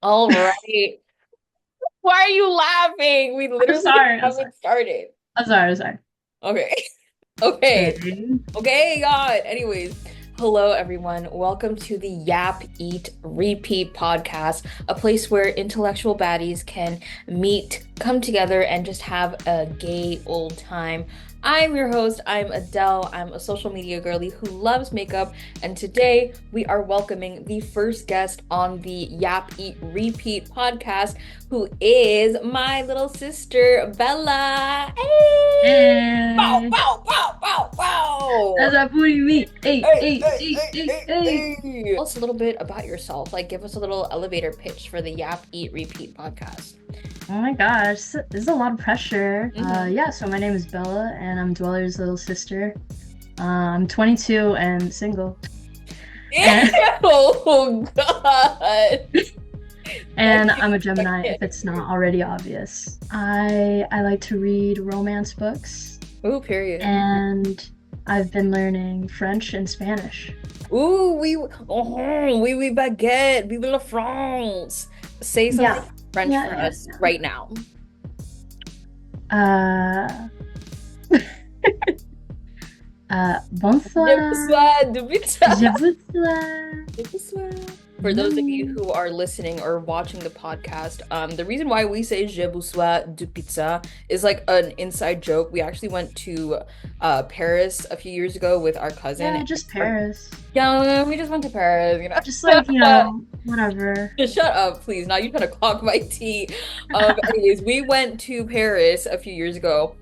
All right. Why are you laughing? We I'm literally sorry. I'm sorry. haven't started. I'm sorry. I'm sorry. Okay. Okay. Okay. Okay, God. Anyways, hello everyone. Welcome to the Yap Eat Repeat podcast, a place where intellectual baddies can meet, come together, and just have a gay old time. I'm your host. I'm Adele. I'm a social media girly who loves makeup, and today we are welcoming the first guest on the Yap Eat Repeat podcast, who is my little sister, Bella. Hey! Bow, Hey. bow, bow, bow, bow. That's that booty meat. Hey, Hey, hey, hey, hey, hey, hey, hey, hey. hey. Tell us a little bit about yourself. Like, give us a little elevator pitch for the Yap Eat Repeat podcast. Oh my gosh, this is a lot of pressure. Mm-hmm. Yeah, so my name is Bella and I'm Dweller's little sister. I'm 22 and single. And Oh, God. That's and the I'm a Gemini if second. it's not already obvious. I like to read romance books Ooh, period. and I've been learning French and Spanish. Ooh, oui, baguette. Vive la France. Say something Yeah. in French Yeah, for yeah, us yeah. right now. Uh, Je bonsoir. besoin de pizza. Je vous sois. For those of you Mm. who are listening or watching the podcast, the reason why we say je besoin de pizza is like an inside joke. We actually went to Paris a few years ago with our cousin. Yeah, just Paris. Yeah, we just went to Paris, you Just like, know. whatever. Just shut up, please. Now you're trying to clog my tea. Anyways, we went to Paris a few years ago,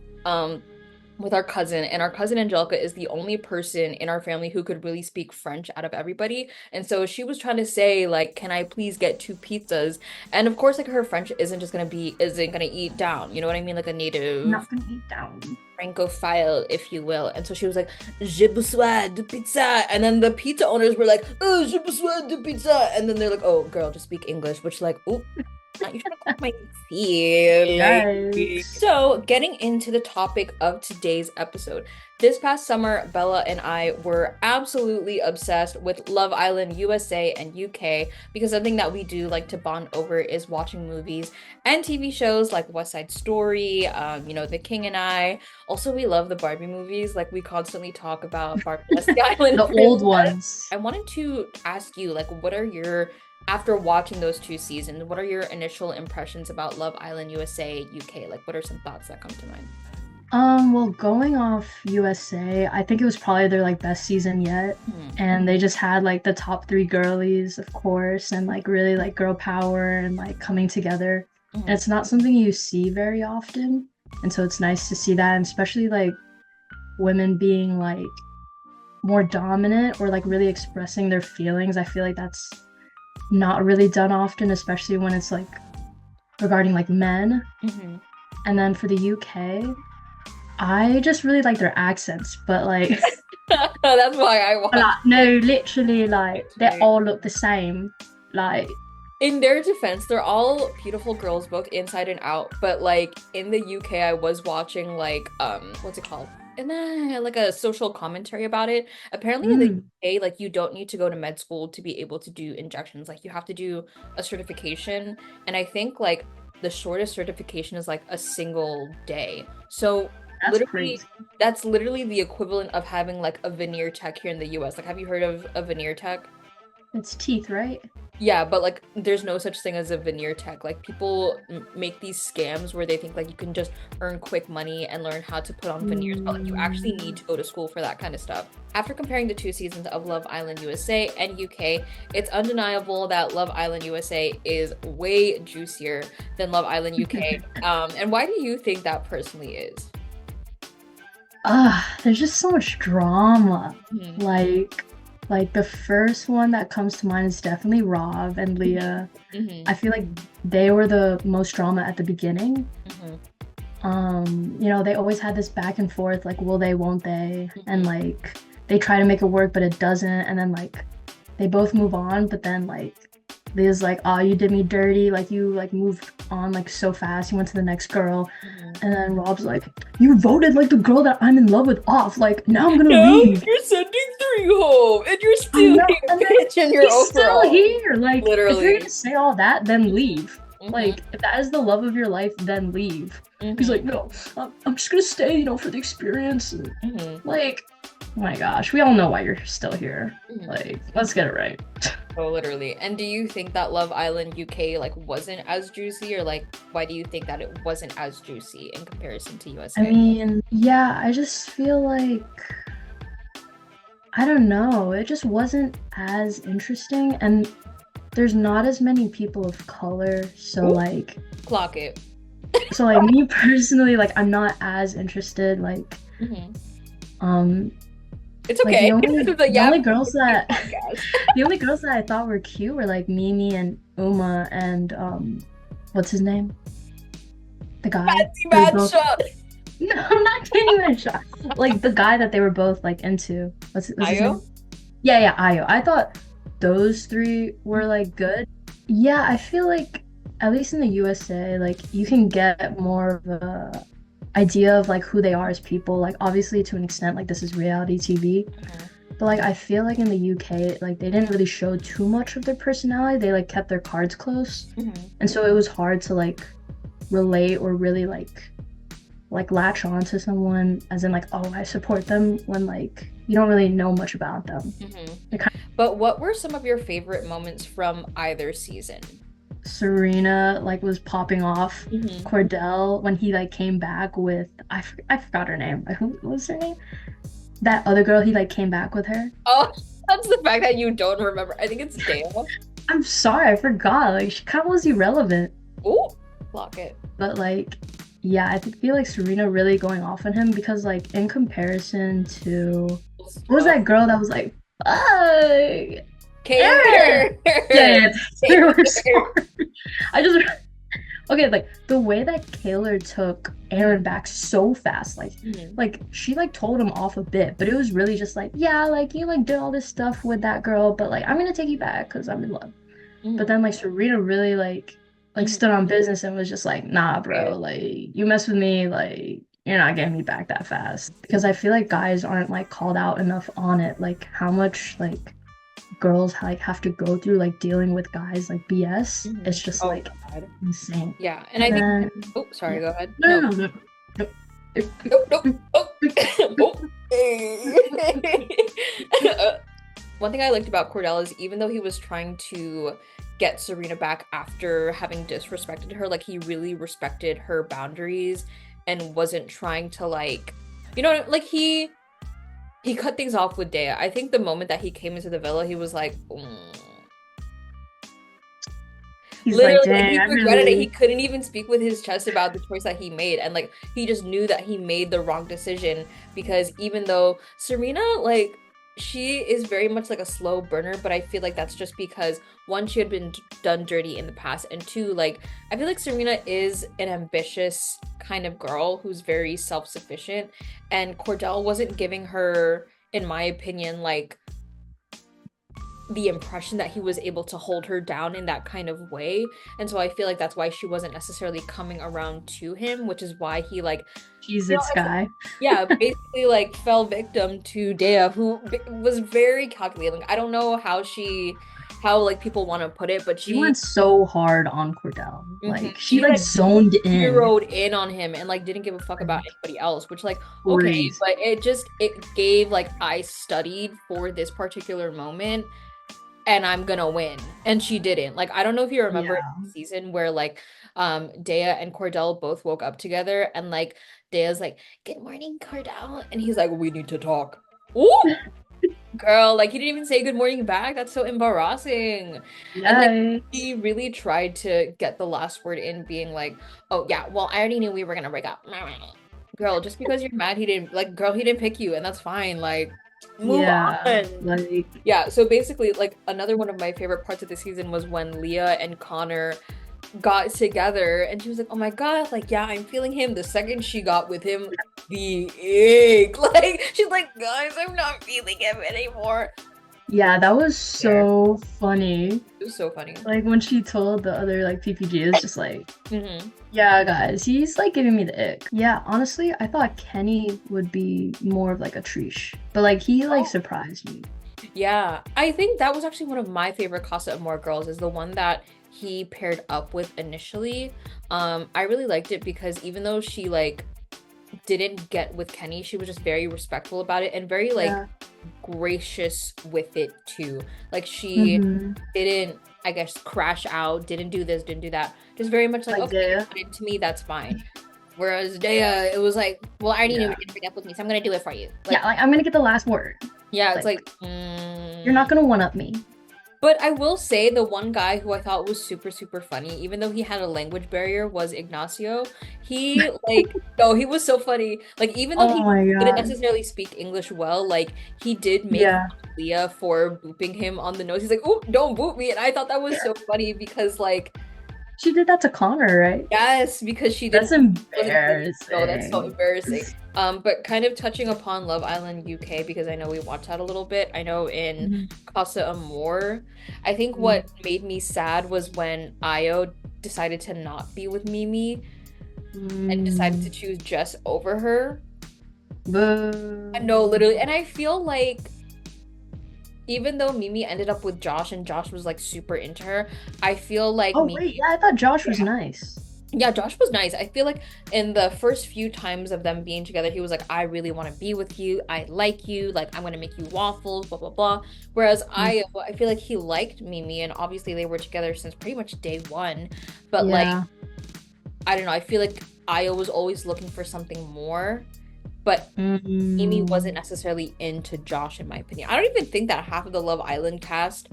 with our cousin, and our cousin Angelica is the only person in our family who could really speak French out of everybody. And so she was trying to say, like, can I please get two pizzas? And of course, like her French isn't gonna eat down. You know what I mean? Like a native Not gonna eat down. Francophile, if you will. And so she was like, "Je besoin de pizza," and then the pizza owners were like, "Oh, je besoin de pizza," and then they're like, "Oh, girl, just speak English," which like, oh, not you trying to clock my feelings. Yikes. So, getting into the topic of today's episode. This past summer, Bella and I were absolutely obsessed with Love Island USA and UK because something that we do like to bond over is watching movies and TV shows like West Side Story, The King and I. Also, we love the Barbie movies. Like, we constantly talk about Barbie as the Island The old Princess. ones. I wanted to ask you, like, after watching those two seasons, what are your initial impressions about Love Island USA UK? Like, what are some thoughts that come to mind? Well, going off USA, I think it was probably their like best season yet. Hmm. And they just had like the top three girlies, of course, and like really like girl power and like coming together. And Hmm. it's not something you see very often. And so it's nice to see that, and especially like women being like more dominant or like really expressing their feelings. I feel like that's not really done often, especially when it's like regarding like men. Hmm. And then for the UK, I just really like their accents, but like, That's why I but, watched like no, it. literally, like they Literally. all look the same. Like, In their defense, they're all beautiful girls, both inside and out. But like in the UK, I was watching like what's it called? And then like a social commentary about it. Apparently in the mm, UK, like you don't need to go to med school to be able to do injections. Like you have to do a certification. And I think like the shortest certification is like a single day. So that's literally crazy. that's literally the equivalent of having like a veneer tech here in the US. Like have you heard of a veneer tech? It's teeth, right? Yeah, but like there's no such thing as a veneer tech. Like people make these scams where they think like you can just earn quick money and learn how to put on veneers, but like you actually need Mm, to go to school for that kind of stuff. After comparing the two seasons of Love Island USA and UK, it's undeniable that Love Island USA is way juicier than Love Island UK. And why do you think that personally is? there's just so much drama. Hmm. Like, like the first one that comes to mind is definitely Rob and Hmm. Leah. Hmm. I feel like they were the most drama at the beginning. Hmm. They always had this back and forth, like will they, won't they? And Hmm. like they try to make it work, but it doesn't. And then like they both move on, but then like Leah's like, oh, you did me dirty, like you like moved on like so fast, you went to the next girl. And then Rob's like, you voted like the girl that I'm in love with off, like now I'm gonna No, leave. you're sending three home, and you're I still know, here, and then bitch, and you're he's still overall. here. Like, if you're Literally. gonna say all that, then leave. Mhm. Like, if that is the love of your life, then leave. He's Mhm. like, no, I'm just gonna stay, you know, for the experience. And, Mhm. like, oh my gosh, we all know why you're still here. Mhm. Like, let's get it right. Oh, literally. And do you think that Love Island UK like wasn't as juicy, or like why do you think that it wasn't as juicy in comparison to USA? I mean, yeah, I just feel like, I don't know, it just wasn't as interesting, and there's not as many people of color, so Ooh. like, Clock it. so like me personally, like I'm not as interested, like Mhm. like It's okay. This is a the only Yap girls that podcast. the only girls that I thought were cute were like Mimi and Uma and what's his name? The guy. Fancy They were bad both shot. No, I'm not kidding that shot. Like the guy that they were both like into. What's his Ayo? name? Yeah, Ayo. I thought those three were like good. Yeah, I feel like at least in the USA, like you can get more of a idea of like who they are as people. Like obviously to an extent, like this is reality TV. But like I feel like in the UK, like they didn't really show too much of their personality. They like kept their cards close. And so it was hard to like relate or really like latch on to someone as in like, oh, I support them when like you don't really know much about them. But what were some of your favorite moments from either season? Serena like was popping off. Cordell when he like came back with I forgot her name. Who was her name? That other girl, he like came back with her. Oh, that's the fact that you don't remember. I think it's Dale. I'm sorry, I forgot. Like she kind of was irrelevant. Oh, lock it. But like, yeah, I feel like Serena really going off on him because like in comparison to what was that girl that was like, Taylor. Yeah, Taylor. I just okay, like the way that Taylor took Aaron back so fast, like she like told him off a bit, but it was really just like, yeah, like you like did all this stuff with that girl, but like I'm gonna take you back because I'm in love. But then like Serena really like stood on business and was just like, nah, bro, like you mess with me, like you're not getting me back that fast. Because I feel like guys aren't like called out enough on it, like how much like girls like have to go through like dealing with guys like BS. It's just like insane. Yeah, and I think oh, sorry, go ahead. No. Nope. One thing I liked about Cordell is even though he was trying to get Serena back after having disrespected her, like he really respected her boundaries and wasn't trying to like, you know, like he cut things off with Dea. I think the moment that he came into the villa, he was like, He's literally, like, dang, he I regretted really... it. He couldn't even speak with his chest about the choice that he made, and like he just knew that he made the wrong decision because even though Serena, like, she is very much like a slow burner, but I feel like that's just because one, she had been done dirty in the past, and two, like I feel like Serena is an ambitious kind of girl who's very self-sufficient, and Cordell wasn't giving her, in my opinion, like the impression that he was able to hold her down in that kind of way. And so I feel like that's why she wasn't necessarily coming around to him, which is why he like Jesus guy. Yeah, basically like fell victim to Dea, who was very calculating. I don't know how like people want to put it, but she went so hard on Cordell. Like she like zoned in, zeroed in on him and like didn't give a fuck about anybody else, which like okay, but it gave like I studied for this particular moment and I'm gonna win, and she didn't. Like I don't know if you remember the season where like Dea and Cordell both woke up together and like Dea's like, good morning, Cordell, and he's like, we need to talk. Ooh, girl, like he didn't even say good morning back. That's so embarrassing. And like he really tried to get the last word in, being like, oh yeah, well I already knew we were gonna break up. Girl, just because you're mad he didn't pick you, and that's fine. Like move on. Like yeah, so basically like another one of my favorite parts of the season was when Leah and Connor got together and she was like, oh my god, like yeah, I'm feeling him. The second she got with him, the ick, like she's like, guys, I'm not feeling him anymore. Yeah, that was There. so funny. It was so funny. Like when she told the other like PPG, it's just like, Hmm. yeah, guys, he's like giving me the ick. Yeah, honestly, I thought Kenny would be more of like a Trish, but like he like Oh. surprised me. Yeah, I think that was actually one of my favorite Casa Amor girls is the one that he paired up with initially. I really liked it because even though she like didn't get with Kenny, she was just very respectful about it and very like Yeah. gracious with it too. Like she Mm-hmm. didn't, I guess, crash out, didn't do this, didn't do that. Just very much like, Like okay, you're Dea. not into me, that's fine. Whereas Dea, it was like, well, I already knew you Yeah. were gonna break up with me, so I'm gonna do it for you. Yeah, Like, like I'm gonna get the last word. yeah, it's Like like, you're not gonna one up me. But I will say the one guy who I thought was super, super funny, even though he had a language barrier, was Ignacio. He like, no, he was so funny. Like, even though Oh he my didn't God. necessarily speak English well, like he did make fun Yeah. of Leah for booping him on the nose. He's like, "Oh, don't boop me," and I thought that was so funny because, like, She did that to Connor, right? yes, because she That's didn't wasn't really. No, that's so embarrassing. embarrassing. But kind of touching upon Love Island UK because I know we watched that a little bit. I know in Mhm. Casa Amor, I think what made me sad was when Io decided to not be with Mimi and decided to Mm. choose Jess over her. I know, Boo. literally, and I feel like even though Mimi ended up with Josh and Josh was like super into her, I feel like Oh wait, Mimi. yeah, I thought Josh was nice. Yeah, Josh was nice. I feel like in the first few times of them being together, he was like, I really want to be with you. I like you. Like, I'm going to make you waffles, blah, blah, blah. Whereas Mm. I feel like he liked Mimi, and obviously they were together since pretty much day one. But like, Yeah. I don't know. I feel like Io was always looking for something more, but Mimi wasn't Mm. necessarily into Josh, in my opinion. I don't even think that half of the Love Island cast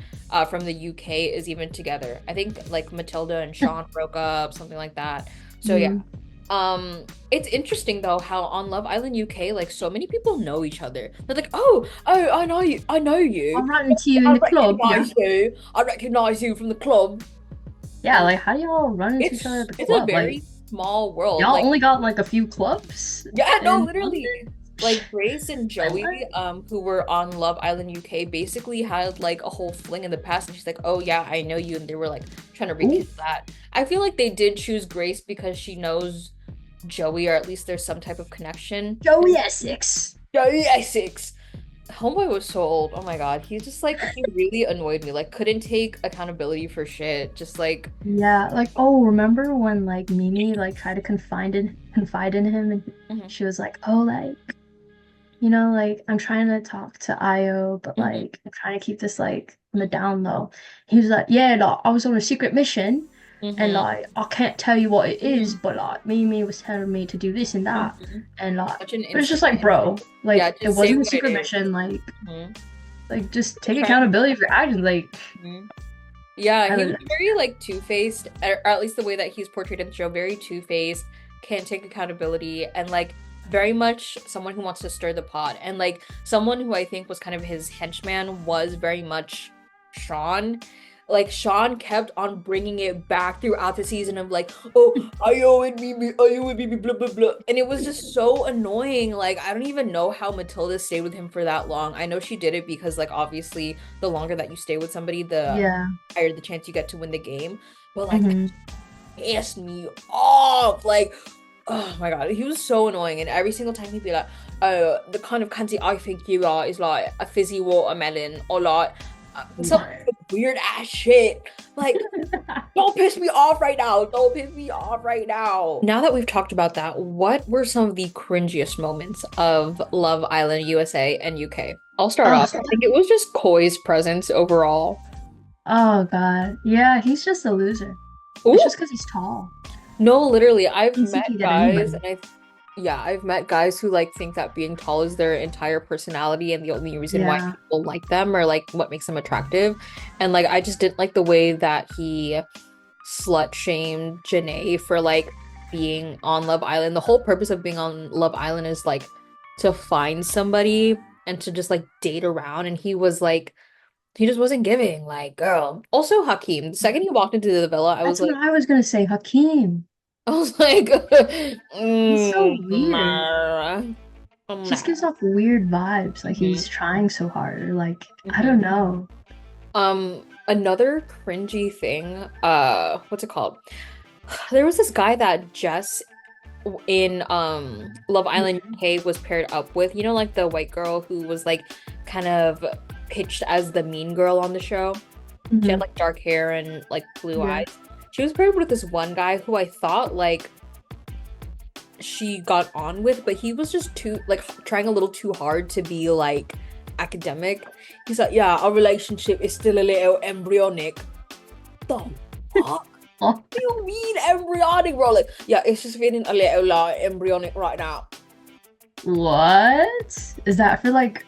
from the UK is even together. I think like Matilda and Sean broke up, something like that. So yeah. Mm. It's interesting though how on Love Island UK, like so many people know each other. They're like, oh, I know you, I know I'll you. run into you in I the club, yeah. recognize you. I recognize you from the club. Yeah, And like how do y'all run into each other at the it's a club? Like very small world. y'all Like, only got like a few clubs yeah, no, in literally. London? Like Grace and Like Joey, what? who were on Love Island UK, basically had like a whole fling in the past, and she's like, "Oh yeah, I know you," and they were like trying to Ooh, rekindle that. I feel like they did choose Grace because she knows Joey, or at least there's some type of connection. Joey Essex. Joey Essex. Homeboy was so old. Oh my God, he's just like he really annoyed me. Like couldn't take accountability for shit. Just like, Yeah, like oh, remember when like Mimi like tried to confide in him and mhm, she was like, "Oh, like, like I'm trying to talk to Io, but mhm, like I'm trying to keep this like on the down low." He was like, "Yeah, like I was on a secret mission and mhm, like I can't tell you what it is, mhm, but like Mimi was telling me to do this and that." mhm. And like Such an but it's just instant. like, bro, Yeah, like it just say wasn't a what it secret is. mission, Mhm. like just Just take trying. accountability for your actions. Like Mhm. Yeah, I he don't was know. very like two-faced, or at least the way that he's portrayed in the show, very two-faced, can't take accountability, and like very much someone who wants to stir the pot. And like someone who I think was kind of his henchman was very much Sean. Like Sean kept on bringing it back throughout the season of like, oh, I owe it me, blah blah blah, and it was just so annoying. Like I don't even know how Matilda stayed with him for that long. I know she did it because like obviously the longer that you stay with somebody, the Yeah. higher the chance you get to win the game. But like that Hmm. pissed me off. Like, oh my god, he was so annoying. And every single time he'd be like, "Oh, the kind of cunty I think you are is like a fizzy watermelon," or like some weird ass shit. Like, don't piss me off right now. Don't piss me off right now. Now that we've talked about that, what were some of the cringiest moments of Love Island USA and UK? I'll start Oh, off. I think it was just Koi's presence overall. oh God. Yeah, he's just a loser. It's Ooh, just because he's tall. no, literally, I've Thinks he can met get guys, anybody. and I've met guys who like think that being tall is their entire personality, and the only reason why Yeah. people like them or like what makes them attractive. And like, I just didn't like the way that he slut shamed Janae for like being on Love Island. The whole purpose of being on Love Island is like to find somebody and to just like date around. And he was like, he just wasn't giving. Like, girl. Also, Hakeem. The second he walked into the villa, I was That's what like. I was gonna say, Hakeem. I was like, He's so mm, weird. nah. Just gives off weird vibes. Like he's trying so hard. Or like I don't know. Another cringy thing, what's it called? There was this guy that Jess in Love Island UK was paired up with, you know, like the white girl who was like kind of pitched as the mean girl on the show. She had like dark hair and like blue eyes. She was paired with this one guy who I thought like she got on with, but he was just too like trying a little too hard to be like academic. He's like, yeah, our relationship is still a little embryonic. The fuck? What do you mean embryonic, bro? Like, yeah, it's just feeling a little like embryonic right now. What? Is that for like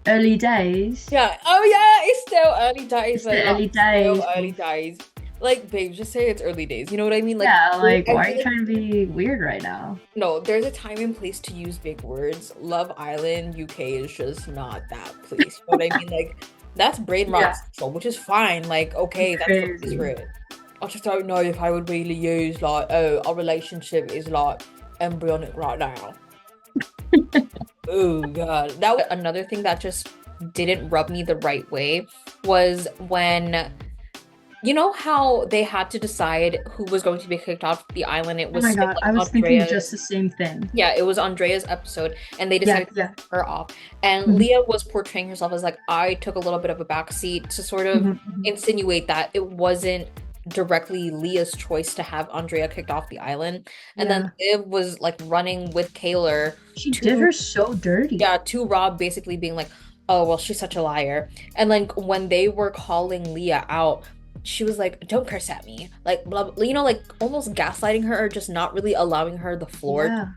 early days? Yeah. Oh yeah, it's still early days. It's the early days. Still early days. Like, babe, just say it's early days. You know what I mean? Like, yeah, like, why are you trying to be weird right now? No, there's a time and place to use big words. Love Island, UK is just not that place. You know what I mean? Like, that's brain rot central, which is fine. Like, okay, that's the place for it. I just don't know if I would really use, like, oh, our relationship is, like, embryonic right now. Oh, God. That was another thing that just didn't rub me the right way was when... You know how they had to decide who was going to be kicked off the island? It was oh my God, I was thinking just the same thing. Yeah, it was Andrea's episode, and they decided to kick her off. And Leah was portraying herself as like, I took a little bit of a backseat to sort of insinuate that it wasn't directly Leah's choice to have Andrea kicked off the island. And then Liv was like running with Kaylor. She did her so dirty. Yeah, to Rob basically being like, oh, well, she's such a liar. And like when they were calling Leah out, she was like, don't curse at me, like blah, blah, you know, like almost gaslighting her or just not really allowing her the floor to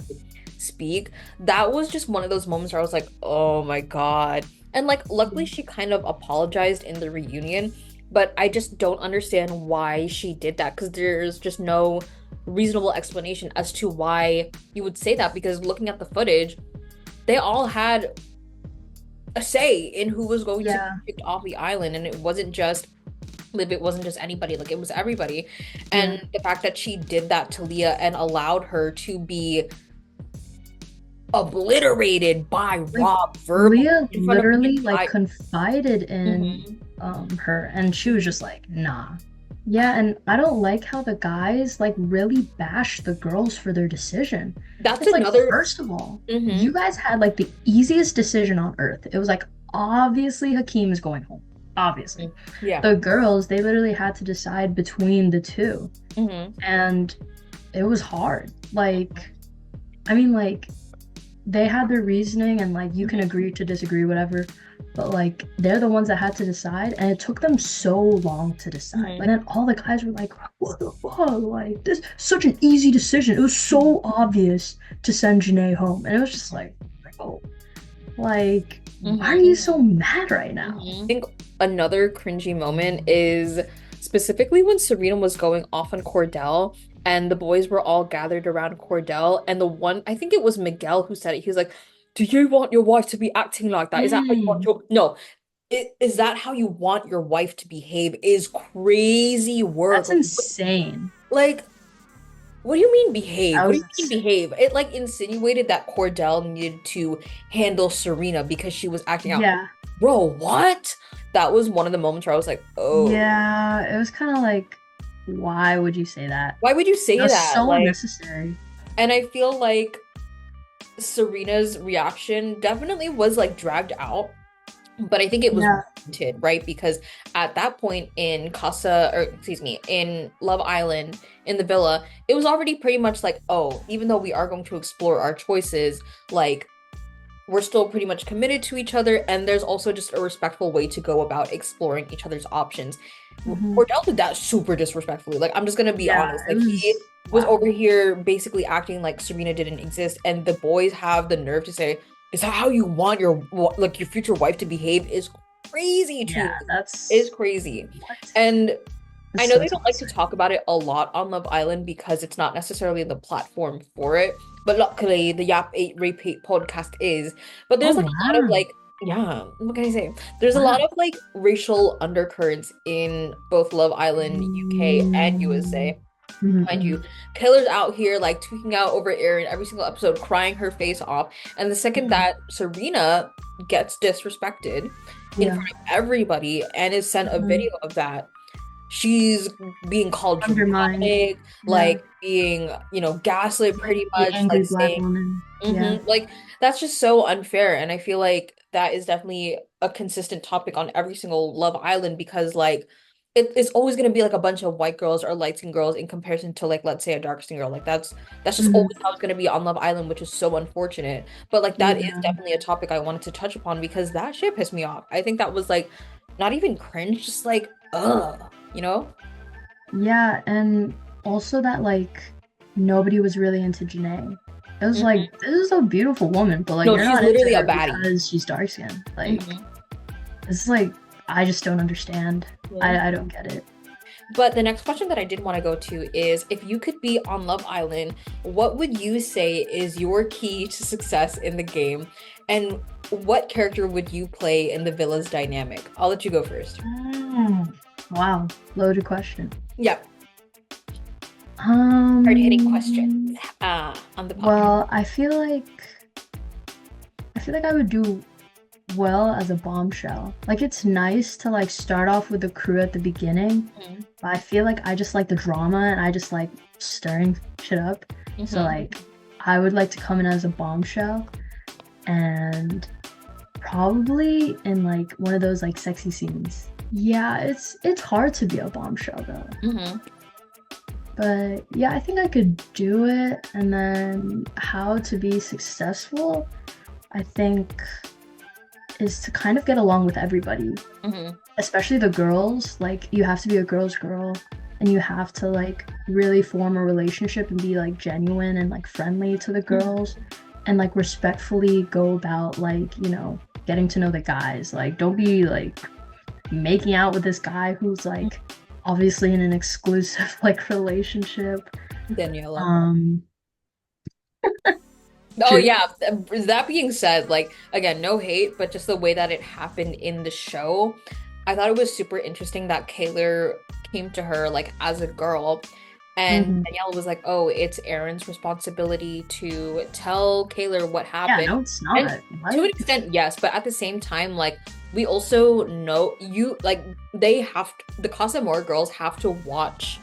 speak. That was just one of those moments where I was like, oh my God. And like luckily she kind of apologized in the reunion, but I just don't understand why she did that, because there's just no reasonable explanation as to why you would say that, because looking at the footage, they all had a say in who was going to be kicked off the island, and it wasn't just Liv, it wasn't just anybody, like it was everybody. And the fact that she did that to Leah and allowed her to be obliterated by Rob verbally. Leah literally like confided in her, and she was just like, nah. Yeah, and I don't like how the guys like really bash the girls for their decision. That's another like, first of all, you guys had like the easiest decision on earth. It was like, obviously Hakeem is going home. Obviously. Yeah. The girls, they literally had to decide between the two. And it was hard. Like, I mean, like, they had their reasoning and, like, you can agree to disagree, whatever. But, like, they're the ones that had to decide. And it took them so long to decide. And then all the guys were like, what the fuck? Like, this is such an easy decision. It was so obvious to send Janae home. And it was just like, oh, like, why are you so mad right now? I think another cringy moment is specifically when Serena was going off on Cordell and the boys were all gathered around Cordell, and the one, I think it was Miguel who said it, he was like, do you want your wife to be acting like that? Is that how you want your... No. Is that how you want your wife to behave? Is crazy word. That's insane. Like, what do you mean behave? What do you mean behave? It like insinuated that Cordell needed to handle Serena because she was acting out. Yeah. Bro, what? That was one of the moments where I was like, oh. Yeah, it was kind of like, why would you say that? Why would you say that? So like, unnecessary. And I feel like Serena's reaction definitely was like dragged out. But I think it was warranted, right? Because at that point in in Love Island, in the villa, it was already pretty much like, oh, even though we are going to explore our choices, like, we're still pretty much committed to each other, and there's also just a respectful way to go about exploring each other's options. Cordell did that super disrespectfully. Like, I'm just gonna be honest. Like, he was over here basically acting like Serena didn't exist, and the boys have the nerve to say, is that how you want your future wife to behave? Is crazy too. Yeah, is crazy. What? And I know they don't like to talk about it a lot on Love Island because it's not necessarily the platform for it. But luckily, the YAP 8 Repeat podcast is. But there's a lot of like, what can I say? There's a lot of like racial undercurrents in both Love Island, UK, and USA. Mhm, Mind you, mhm, Taylor's out here like tweaking out over Erin every single episode, crying her face off. And the second mhm. that Serena gets disrespected in Yeah. front of everybody and is sent a Mhm. video of that, she's being called Undermined. dramatic, Yeah. like being, gaslit pretty The much, angry like black saying, woman. Yeah. like that's just so unfair. And I feel like that is definitely a consistent topic on every single Love Island because like it's always gonna be like a bunch of white girls or light skin girls in comparison to like let's say a dark skin girl. Like that's just Mhm. always how it's gonna be on Love Island, which is so unfortunate. But like that is Yeah. definitely a topic I wanted to touch upon because that shit pissed me off. I think that was like not even cringe, just like ugh, you know? Yeah, and also that like nobody was really into Janae. It was like Mhm. this is a beautiful woman, but like No, you're she's not into literally a her baddie. because she's dark skinned. Like Mhm. it's like I just don't understand. Yeah. I don't get it. But the next question that I did want to go to is if you could be on Love Island, what would you say is your key to success in the game? And what character would you play in the villa's dynamic? I'll let you go first. Mm, wow, loaded question. Yeah, hard-hitting questions Um, on the podcast. well, I feel like I would do well as a bombshell. Like it's nice to like start off with the crew at the beginning, Mhm. but I feel like I just like the drama and I just like stirring shit up. So Mhm. like I would like to come in as a bombshell and probably in like one of those like sexy scenes. Yeah, it's hard to be a bombshell though. Mhm. But yeah, I think I could do it. And then how to be successful, I think is to kind of get along with everybody, Mhm. especially the girls. Like you have to be a girl's girl and you have to like really form a relationship and be like genuine and like friendly to the Mhm. girls and like respectfully go about like, getting to know the guys. Like don't be like making out with this guy who's like obviously in an exclusive like relationship. Daniela. Um Oh True. yeah, that being said, like again, no hate, but just the way that it happened in the show, I thought it was super interesting that Kaylor came to her like as a girl and Mhm. Danielle was like, "Oh, it's Aaron's responsibility to tell Kaylor what Yeah, happened." no, it's And not. to an What? extent, yes, but at the same time, like we also know you like they have to, the Casa Amor girls have to watch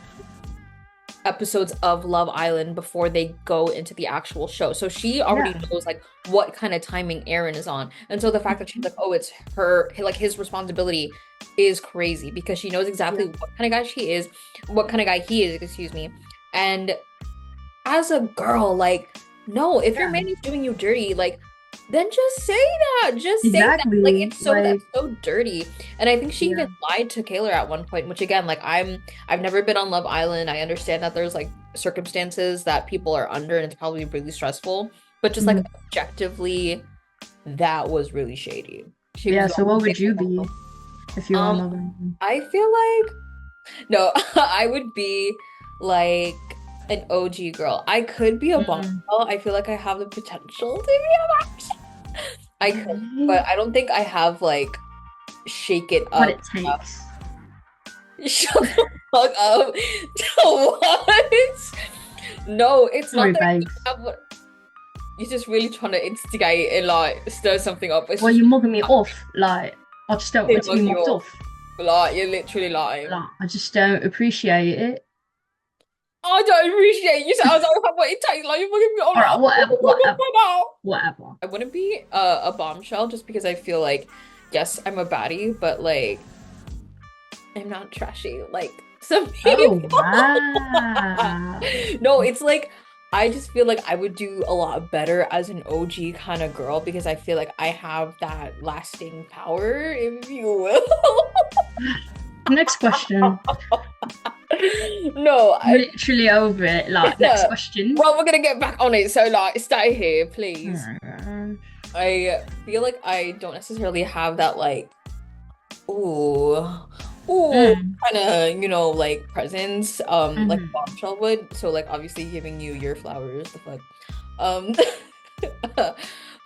episodes of Love Island before they go into the actual show. So she already Yeah. knows like what kind of timing Aaron is on. And so the fact that she's like, oh, it's her, like his responsibility is crazy because she knows Yeah. exactly what kind of guy she is, what kind of guy he is, excuse me. And as a girl, like, no, if your Yeah. man is doing you dirty, like, then just say that. Just say that. Like, Exactly. it's so Like, that's so dirty. And I think she yeah. even lied to Kaylor at one point, which again, like, I've never been on Love Island. I understand that there's like circumstances that people are under, and it's probably really stressful. But just like Mhm. objectively, that was really shady. She Yeah, was so what would being you vulnerable. be if you were on Um, Love Island? I feel like no, I would be like an OG girl. I could be a Mm. bombshell. I feel like I have the potential to be a bombshell. I could, Really? but I don't think I have like shake it What up it enough. takes. Shut the fuck up. What? No, it's not Sorry, that I babes. don't have what you're just really trying to instigate and like stir something up. It's Well, just you're mugging me off. Like, I just don't want really it to be mug you mugged off. off. Like you're literally lying. Like, I just don't appreciate it. I don't appreciate you. So I don't have what it takes. Like you're fucking me All right, on. whatever, whatever, whatever. I wouldn't be a bombshell just because I feel like, yes, I'm a baddie, but like, I'm not trashy like some Oh, people. wow. No, it's like, I just feel like I would do a lot better as an OG kind of girl because I feel like I have that lasting power, if you will. Next question. No, Literally over it. Like, next question. well, we're gonna get back on it, so like, stay here, Oh please. my God. I feel like I don't necessarily have that like ooh ooh Mm, kind of like presence like mhm. bombshell would, so like obviously giving you your flowers the fuck um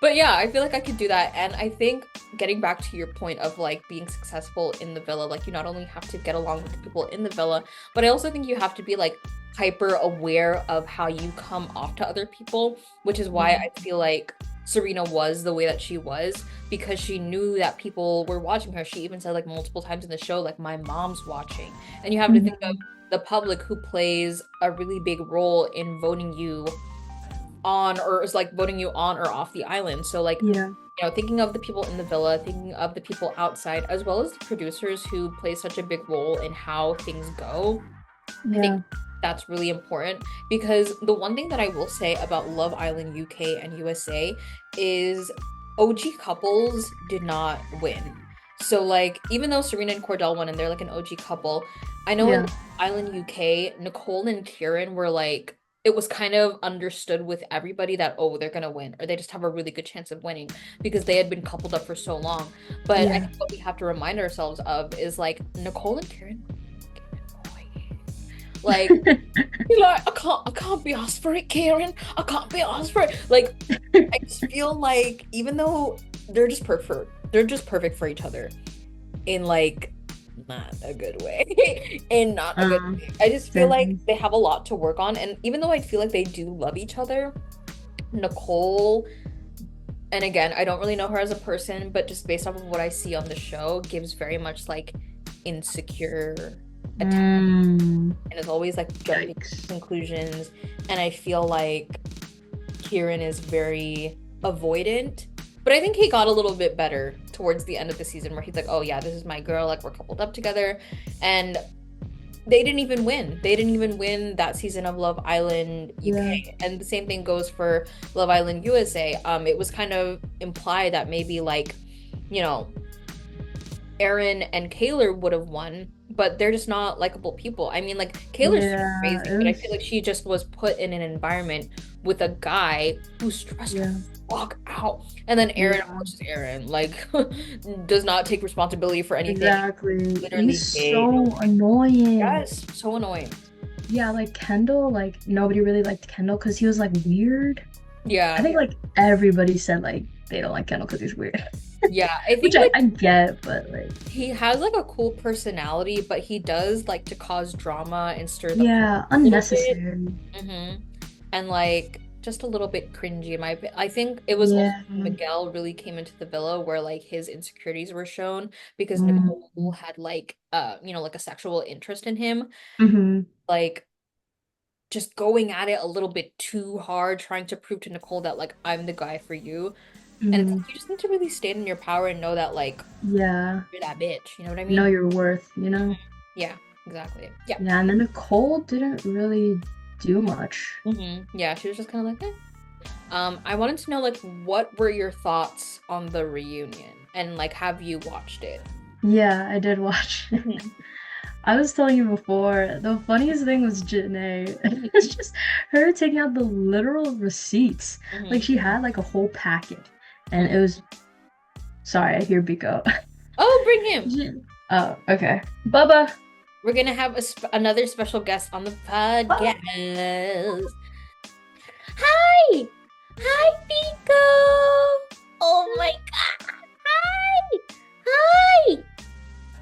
but yeah, I feel like I could do that. And I think getting back to your point of like being successful in the villa, like you not only have to get along with the people in the villa, but I also think you have to be like hyper aware of how you come off to other people, which is why I feel like Serena was the way that she was, because she knew that people were watching her. She even said like multiple times in the show, like, my mom's watching. And you have to think of the public, who plays a really big role in voting you on, or is like voting you on or off the island. So like, thinking of the people in the villa, thinking of the people outside, as well as the producers who play such a big role in how things go. I think that's really important, because the one thing that I will say about Love Island UK and USA is OG couples did not win. So like, even though Serena and Cordell won and they're like an OG couple, I know in Love Island UK, Nicole and Kieran were like, it was kind of understood with everybody that, oh, they're gonna win, or they just have a really good chance of winning because they had been coupled up for so long. But I think what we have to remind ourselves of is like, Nicole and Kieran, like, like, I can't be asked for it, Karen. I can't be asked for it. Like, I just feel like even though they're just perfect for each other in like not a good way. In not a good way. I just feel like they have a lot to work on. And even though I feel like they do love each other, Nicole, and again, I don't really know her as a person, but just based off of what I see on the show, gives very much like insecure and is always like jumping to conclusions. And I feel like Kieran is very avoidant, but I think he got a little bit better towards the end of the season, where he's like, oh yeah, this is my girl, like, we're coupled up together. And they didn't even win that season of Love Island UK. And the same thing goes for Love Island USA. It was kind of implied that maybe like, you know, Aaron and Kaylor would have won, but they're just not likable people. I mean, like, Kaylor's crazy, but I feel like she just was put in an environment with a guy who's stressed her fuck out. And then Aaron, of course, is Aaron, like, does not take responsibility for anything. Exactly. Literally, he's so annoying. Yes, so annoying. Yeah, like Kendall, like, nobody really liked Kendall because he was like weird. Yeah. I think like everybody said like they don't like Kendall because he's weird. Yeah, I think, which like, I get, but like, he has like a cool personality, but he does like to cause drama and stir the pot unnecessary. And like just a little bit cringy in my opinion. I think it was also Miguel really came into the villa where like his insecurities were shown, because Nicole had like you know, like a sexual interest in him. Like, just going at it a little bit too hard, trying to prove to Nicole that like, I'm the guy for you. And it's like, you just need to really stand in your power and know that like, you're that bitch, you know what I mean? Know your worth, you know? Yeah, exactly. Yeah, and then Nicole didn't really do much. Yeah, she was just kind of like, I wanted to know, like, what were your thoughts on the reunion? And like, have you watched it? Yeah, I did watch it. I was telling you before, the funniest thing was Janae. It's just her taking out the literal receipts. Like, she had like a whole packet, and it was, sorry, I hear Biko. Oh, bring him. Oh, okay. Bubba. We're gonna have another special guest on the podcast. Hi, Biko. Oh my god. Hi.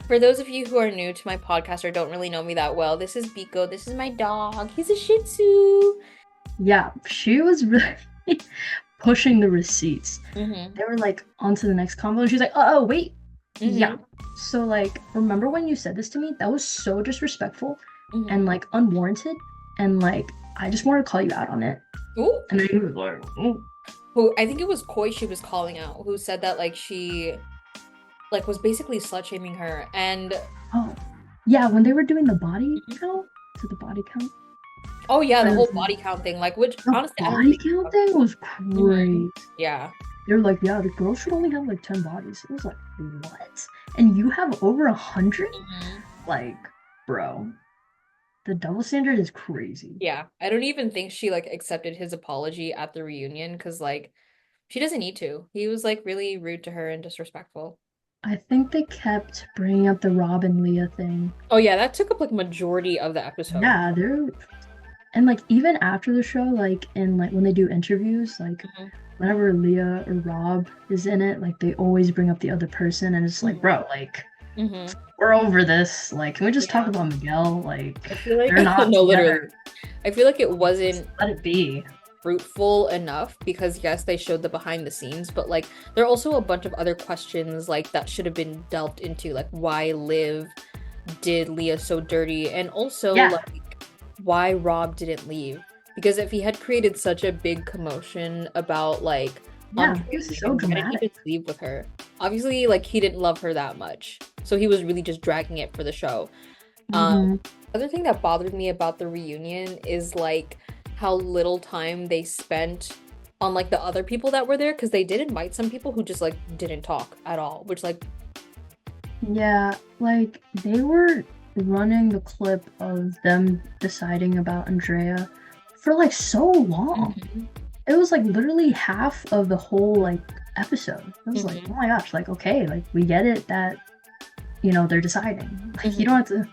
For those of you who are new to my podcast or don't really know me that well, this is Biko. This is my dog. He's a Shih Tzu. Yeah, she was really pushing the receipts. They were like, on to the next combo. And she's like, oh, wait. Yeah. So, like, remember when you said this to me? That was so disrespectful and, like, unwarranted. And, like, I just wanted to call you out on it. Ooh. And then he was like, ooh. Who, I think it was Koi she was calling out, who said that, like, she, like, was basically slut-shaming her. And... oh. Yeah, when they were doing the body count? To the body count? Oh, yeah, the whole body count thing. Like, which, honestly... The body count thing was great. Yeah. They were like, yeah, the girl should only have, like, 10 bodies. It was like, what? And you have over 100? Like, bro. The double standard is crazy. Yeah. I don't even think she, like, accepted his apology at the reunion, because, like, she doesn't need to. He was, like, really rude to her and disrespectful. I think they kept bringing up the Rob and Leah thing. Oh, yeah, that took up, like, majority of the episode. Yeah, they're... And, like, even after the show, like, in, like, when they do interviews, like... whenever Leah or Rob is in it, like, they always bring up the other person, and it's like, bro, like, we're over this. Like, can we just talk about Miguel? Like, I feel like they're not no, literally. I feel like it wasn't Let it be. fruitful enough because yes, they showed the behind the scenes, but like there are also a bunch of other questions like that should have been delved into, like why Liv did Leah so dirty, and also Yeah. like why Rob didn't leave. Because if he had created such a big commotion about like Yeah, he Andre was so leaving, why didn't he dramatic. just leave with her? Obviously, like he didn't love her that much. So he was really just dragging it for the show. Um, Mm-hmm. other thing that bothered me about the reunion is like how little time they spent on like the other people that were there, because they did invite some people who just like didn't talk at all, which like Yeah, like they were running the clip of them deciding about Andrea for like so long. Mhm, It was like literally half of the whole like episode. It was like, mhm, oh my gosh, like okay, like we get it that they're deciding. Like you mhm. don't have to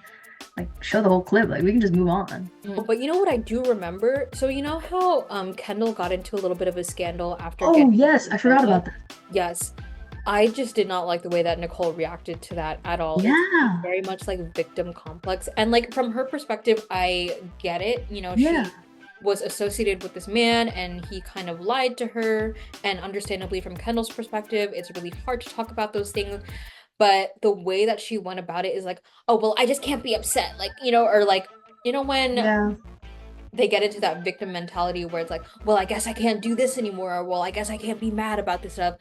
like show the whole clip. Like we can just move on. But you know what I do remember? So you know how Kendall got into a little bit of a scandal after Oh getting yes, I forgot Bella? about that. Yes. I just did not like the way that Nicole reacted to that at all. It's Yeah, very much like victim complex. And like from her perspective, I get it. You know, yeah. she was associated with this man and he kind of lied to her. And understandably, from Kendall's perspective, it's really hard to talk about those things. But the way that she went about it is like, oh, well, I just can't be upset. Like, or like, when Yeah. they get into that victim mentality where it's like, well, I guess I can't do this anymore, or well, I guess I can't be mad about this stuff.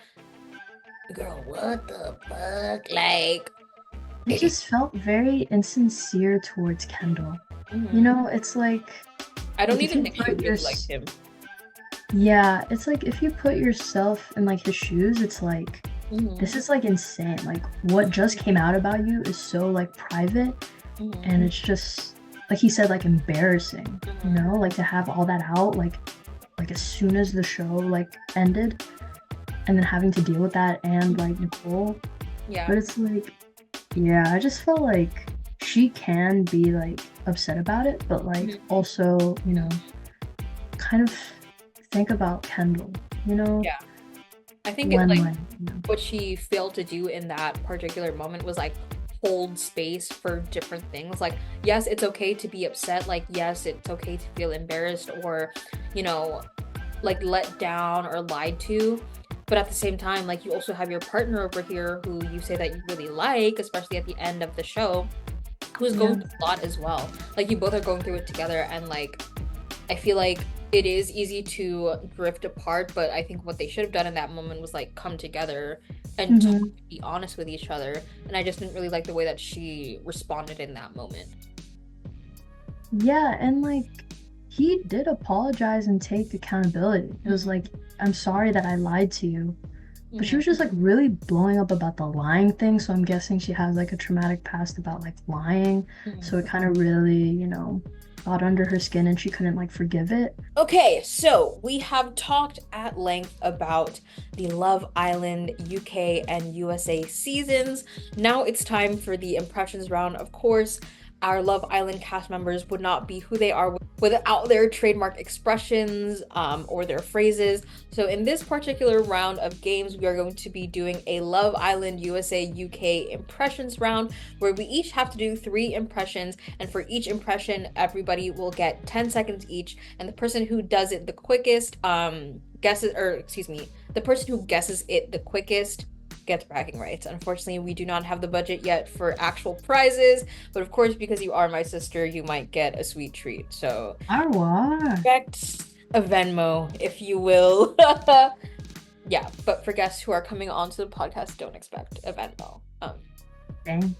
Girl, what the fuck? Like, It just felt very insincere towards Kendall. mhm. It's like I don't if even you think she put your really liked him. yeah, it's like if you put yourself in like his shoes, it's like this Mhm, is like insane. Like what just came out about you is so like private and mhm, it's just like he said like embarrassing, mhm. like to have all that out like as soon as the show like ended and then having to deal with that and like Nicole. Yeah. But it's like yeah, I just felt like she can be like upset about it, but like Mhm. also, kind of think about Kendall, you know, Yeah. I think it when like like, what she failed to do in that particular moment was like hold space for different things. Like, yes, it's okay to be upset. Like, yes, it's okay to feel embarrassed or, you know, like let down or lied to. But at the same time, like you also have your partner over here who you say that you really like, especially at the end of the show, who's yeah. going through a lot as well. Like you both are going through it together, and like I feel like it is easy to drift apart, but I think what they should have done in that moment was like come together and talk, Hmm. be honest with each other. And I just didn't really like the way that she responded in that moment. Yeah, and like he did apologize and take accountability. It was Mhm, like, I'm sorry that I lied to you. But she mhm, was just like really blowing up about the lying thing. So I'm guessing she has like a traumatic past about like lying. So it mhm. kind of really, got under her skin and she couldn't like forgive it. Okay, so we have talked at length about the Love Island UK and USA seasons. Now it's time for the impressions round. Of course, our Love Island cast members would not be who they are without their trademark expressions or their phrases. So, in this particular round of games, we are going to be doing a Love Island USA UK impressions round where we each have to do 3 impressions, and for each impression, everybody will get 10 seconds each, and the person who does it the quickest guesses, or excuse me, the person who guesses it the quickest gets bragging rights. Unfortunately, we do not have the budget yet for actual prizes, but of course, because you are my sister, you might get a sweet treat. So Arwa. expect a Venmo, if you will. Yeah, but for guests who are coming onto the podcast, don't expect a Venmo. Dang.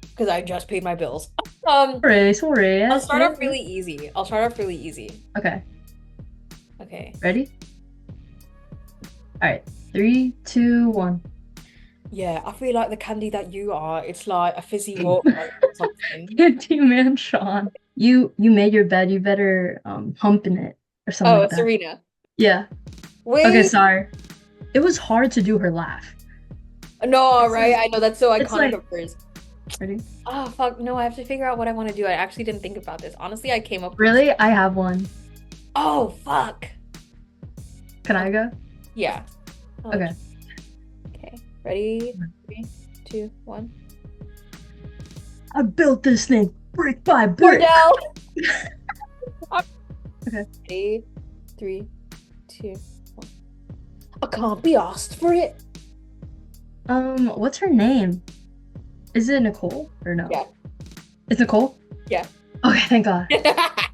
Because I just paid my bills. Um, Sorry, sorry. I'll start off really easy. I'll start off really easy. Okay, Okay. ready? All right, three, two, one. Yeah, I feel like the candy that you are, it's like a fizzy water or something. Candy man, Sean. You made your bed. You better hump in it or something Oh, like that. Serena. Yeah. Okay, Wait. sorry. It was hard to do her laugh. No, It's right? like I know that's so it's iconic like of hers. ready? Oh, fuck. No, I have to figure out what I want to do. I actually didn't think about this. Honestly, I came up with this. Really? I have one. Oh, fuck. Can I Okay. go? Yeah. Oh, Okay. okay. Ready? 3, 2, 1. I built this thing brick by brick. Cordell! Okay. Ready? 3, 2, 1. I can't be asked for it. What's her name? Is it Nicole or no? Yeah. It's Nicole? Yeah. Okay, thank God. I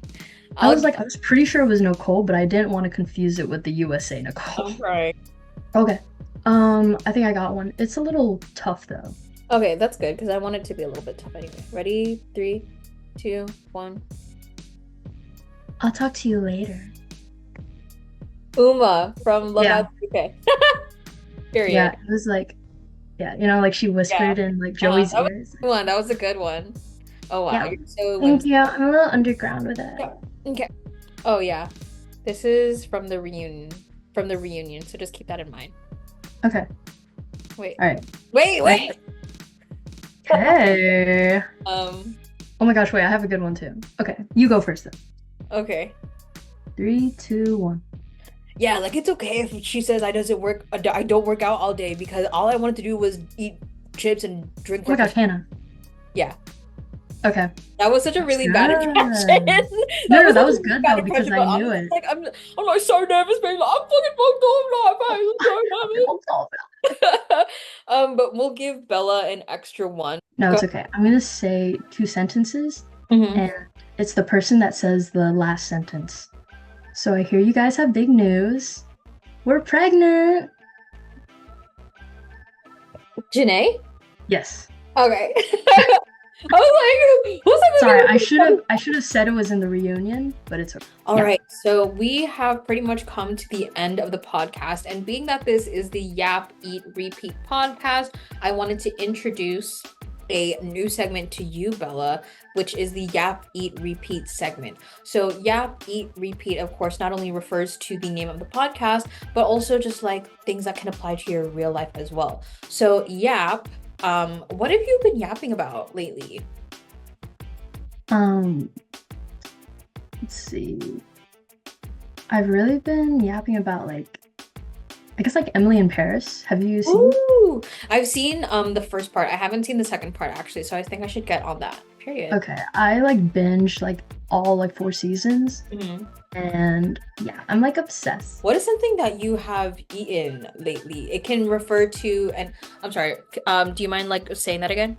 I'll, was pretty sure it was Nicole, but I didn't want to confuse it with the USA Nicole. I'm right. Okay. I think I got one. It's a little tough though. Okay, that's good because I want it to be a little bit tough anyway. Ready? 3, 2, 1. I'll talk to you later. Uma from Love Yeah. Out UK. Period. Yeah, it was like, yeah, like she whispered in like Joey's that was ears. a good one. That was a good one. Oh wow, Yeah. you're so Thank you. I'm a little underground with it. Yeah. Okay. Oh yeah. This is from the reunion. From the reunion, so just keep that in mind. Okay. Wait. All right. Wait. Okay. Oh my gosh, wait, I have a good one too. Okay, you go first then. Okay. 3, 2, 1. Yeah, like it's okay if she says I don't work out all day because all I wanted to do was eat chips and drink. Oh my gosh, Hannah. Yeah. Okay. That was such a really bad impression. No, that was good though because I knew it. Like, I'm like so nervous, baby. Like, I'm fucking fucked up, but we'll give Bella an extra one. No, it's okay. I'm gonna say 2 sentences, Mm-hmm. and it's the person that says the last sentence. So I hear you guys have big news. We're pregnant. Janae? Yes. Okay. I was like, who's that? Sorry, I should have said it was in the reunion, but it's okay. All right, so we have pretty much come to the end of the podcast, and being that this is the Yap Eat Repeat podcast, I wanted to introduce a new segment to you, Bella, which is the Yap Eat Repeat segment. So Yap Eat Repeat, of course, not only refers to the name of the podcast, but also just like things that can apply to your real life as well. So Yap, what have you been yapping about lately? Let's see. I've really been yapping about like, I guess like Emily in Paris. Have you seen? Ooh, I've seen the first part. I haven't seen the second part actually, so I think I should get on that. Period. Okay, I like binged like all like 4 seasons, and yeah, I'm like obsessed. What is something that you have eaten lately? It can refer to, and I'm sorry, do you mind like saying that again?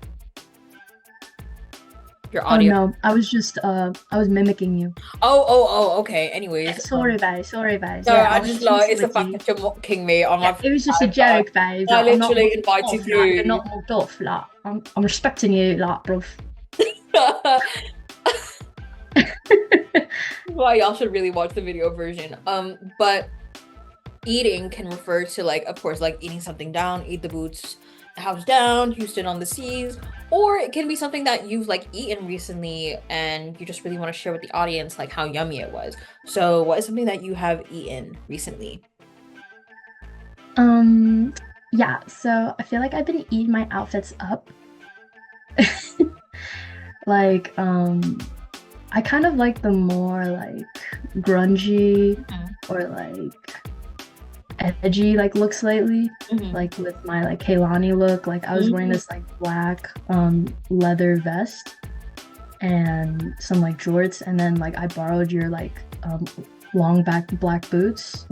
Your audio. Oh no, I was just I was mimicking you. Oh, okay. Anyways. Sorry, babe. Sorry, babe. No, Yeah, I just like it's the fact that you're mocking me on my. It was just a joke, babe. I Like, literally invited you. You're not mugged off, like I'm respecting you, like, bro. Well, y'all should really watch the video version. But eating can refer to like, of course, like eating something down, eat the boots, house down, Houston on the seas, or it can be something that you've like eaten recently and you just really want to share with the audience like how yummy it was. So what is something that you have eaten recently? Yeah, so I feel like I've been eating my outfits up. Like, I kind of like the more like grungy or like edgy like looks lately. Like with my like Kehlani look, like I was wearing this like black leather vest and some like jorts, and then like I borrowed your like long back black boots.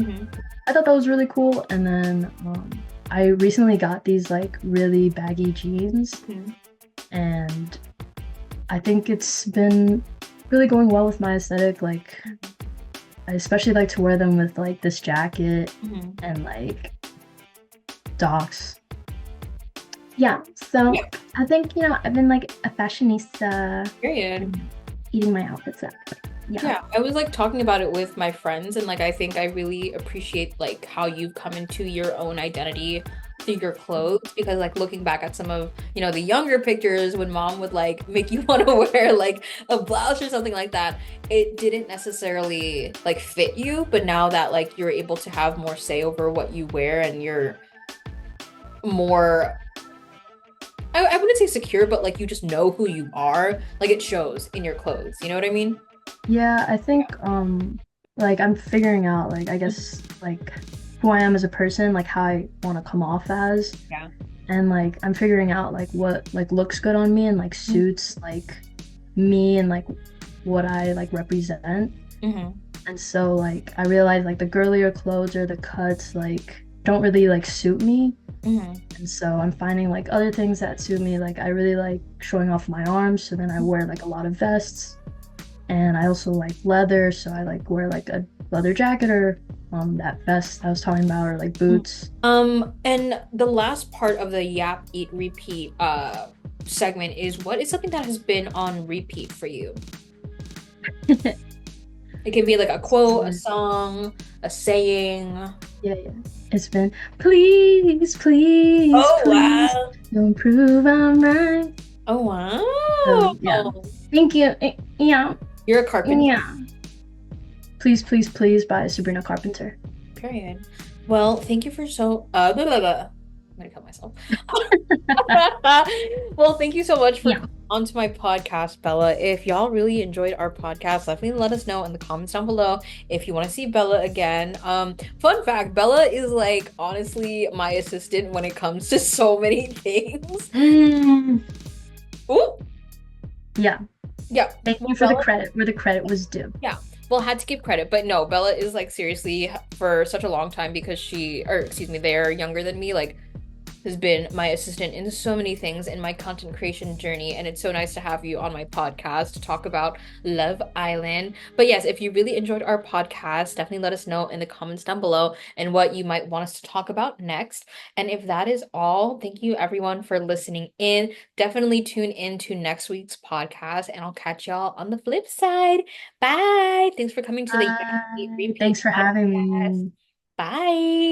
I thought that was really cool. And then I recently got these like really baggy jeans, and I think it's been really going well with my aesthetic. Like, I especially like to wear them with like this jacket and like docs. Yeah, so I think, I've been like a fashionista. Period. Eating my outfits up. Yeah, I was like talking about it with my friends, and like I think I really appreciate like how you've come into your own identity through your clothes, because like looking back at some of the younger pictures when mom would like make you want to wear like a blouse or something like that, it didn't necessarily like fit you, but now that like you're able to have more say over what you wear and you're more, I wouldn't say secure, but like you just know who you are, like it shows in your clothes, you know what I mean? Yeah, I think like I'm figuring out like I guess like who I am as a person, like how I want to come off as. Yeah. And like I'm figuring out like what like looks good on me and like suits like me and like what I like represent. And so like I realized like the girlier clothes or the cuts like don't really like suit me. Hmm. And so I'm finding like other things that suit me. Like I really like showing off my arms, so then I wear like a lot of vests. And I also like leather, so I like wear like a leather jacket or that vest I was talking about, or like boots. And the last part of the Yap Eat Repeat segment is what is something that has been on repeat for you? It can be like a quote, a song, a saying. Yeah, yeah. It's been please, please, Oh please wow. don't prove I'm right. Oh So yeah. wow. Thank you. Yeah. You're a carpenter. Yeah. Please, please, please by Sabrina Carpenter. Period. Well, thank you for blah, blah, blah. I'm gonna cut myself. Well, thank you so much for Yeah. coming onto my podcast, Bella. If y'all really enjoyed our podcast, definitely let us know in the comments down below if you want to see Bella again. Fun fact, Bella is like honestly my assistant when it comes to so many things. Mm, Ooh, yeah. yeah. Thank Well, you for the Bella, credit where the credit was due. yeah. Well, had to give credit, but no, Bella is like seriously for such a long time because or excuse me, they're younger than me, like has been my assistant in so many things in my content creation journey. And it's so nice to have you on my podcast to talk about Love Island. But yes, if you really enjoyed our podcast, definitely let us know in the comments down below and what you might want us to talk about next. And if that is all, thank you everyone for listening in. Definitely tune in to next week's podcast, and I'll catch y'all on the flip side. Bye. Thanks for coming to the Yapping Thanks Repeat for having podcast. me. Bye.